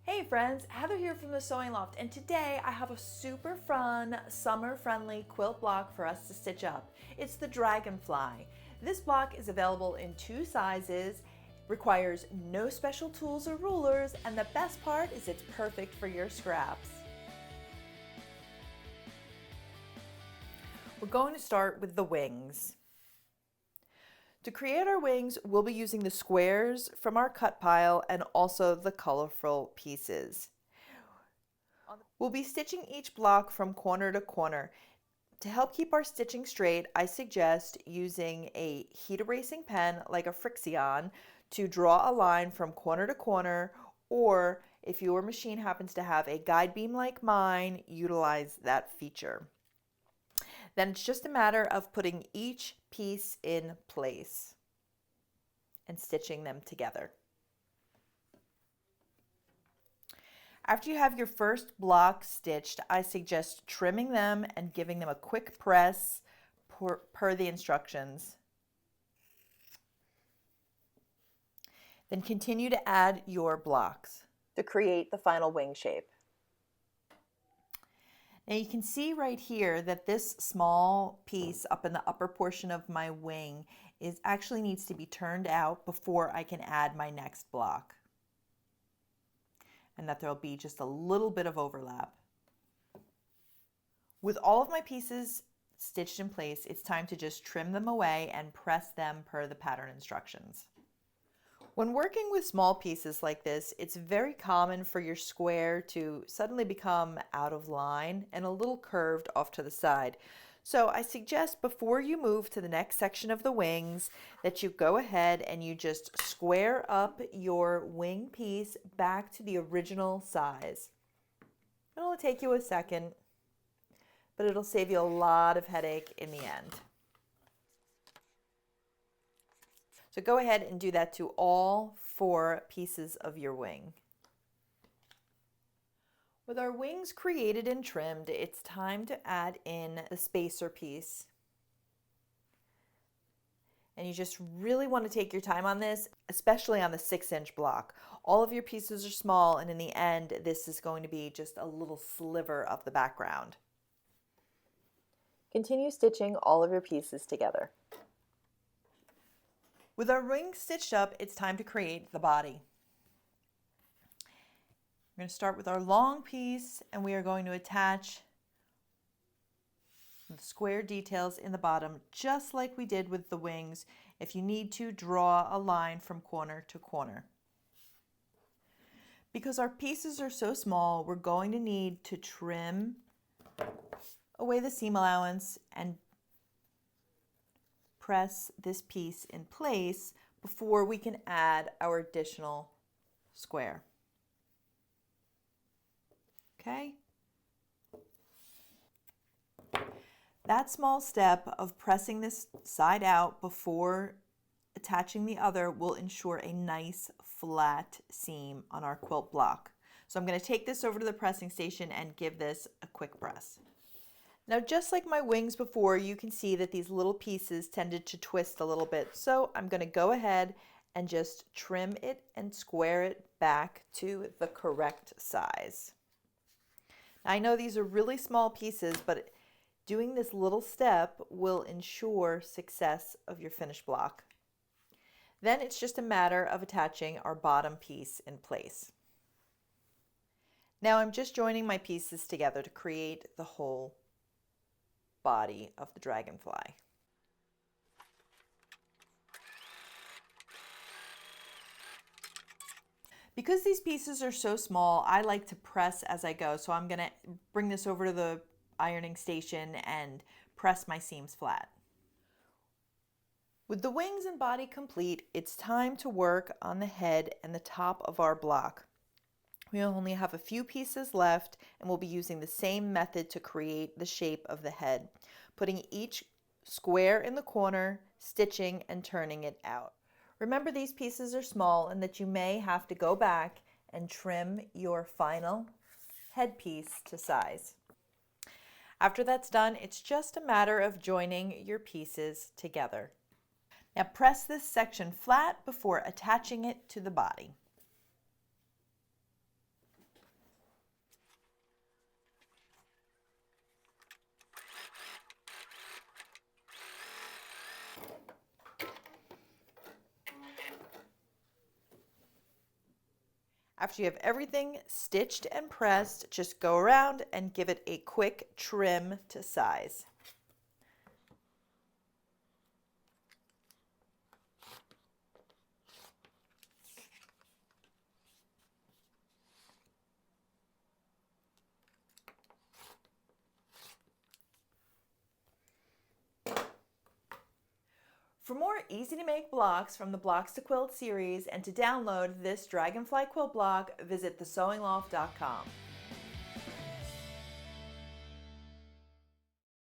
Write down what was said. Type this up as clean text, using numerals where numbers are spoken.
Hey friends, Heather here from the Sewing Loft, and today I have a super fun, summer-friendly quilt block for us to stitch up. It's the Dragonfly. This block is available in 2 sizes, requires no special tools or rulers, and the best part is it's perfect for your scraps. We're going to start with the wings. To create our wings, we'll be using the squares from our cut pile and also the colorful pieces. We'll be stitching each block from corner to corner. To help keep our stitching straight, I suggest using a heat erasing pen like a Frixion to draw a line from corner to corner, or if your machine happens to have a guide beam like mine, utilize that feature. Then it's just a matter of putting each piece in place and stitching them together. After you have your first block stitched, I suggest trimming them and giving them a quick press per the instructions. Then continue to add your blocks to create the final wing shape. Now you can see right here that this small piece up in the upper portion of my wing actually needs to be turned out before I can add my next block. And that there'll be just a little bit of overlap. With all of my pieces stitched in place, it's time to just trim them away and press them per the pattern instructions. When working with small pieces like this, it's very common for your square to suddenly become out of line and a little curved off to the side. So I suggest before you move to the next section of the wings that you go ahead and you just square up your wing piece back to the original size. It'll take you a second, but it'll save you a lot of headache in the end. So go ahead and do that to all 4 pieces of your wing. With our wings created and trimmed, it's time to add in the spacer piece. And you just really want to take your time on this, especially on the 6-inch block. All of your pieces are small, and in the end, this is going to be just a little sliver of the background. Continue stitching all of your pieces together. With our wings stitched up, it's time to create the body. We're going to start with our long piece, and we are going to attach the square details in the bottom, just like we did with the wings. If you need to, draw a line from corner to corner. Because our pieces are so small, we're going to need to trim away the seam allowance and press this piece in place before we can add our additional square. Okay? That small step of pressing this side out before attaching the other will ensure a nice flat seam on our quilt block. So I'm going to take this over to the pressing station and give this a quick press. Now, just like my wings before, you can see that these little pieces tended to twist a little bit. So I'm going to go ahead and just trim it and square it back to the correct size. Now, I know these are really small pieces, but doing this little step will ensure success of your finished block. Then it's just a matter of attaching our bottom piece in place. Now I'm just joining my pieces together to create the whole body of the dragonfly. Because these pieces are so small, I like to press as I go. So I'm going to bring this over to the ironing station and press my seams flat. With the wings and body complete, it's time to work on the head and the top of our block. We only have a few pieces left, and we'll be using the same method to create the shape of the head, putting each square in the corner, stitching and turning it out. Remember, these pieces are small and that you may have to go back and trim your final headpiece to size. After that's done, it's just a matter of joining your pieces together. Now press this section flat before attaching it to the body. After you have everything stitched and pressed, just go around and give it a quick trim to size. For more easy to make blocks from the Blocks to Quilt series and to download this Dragonfly Quilt block, visit thesewingloft.com.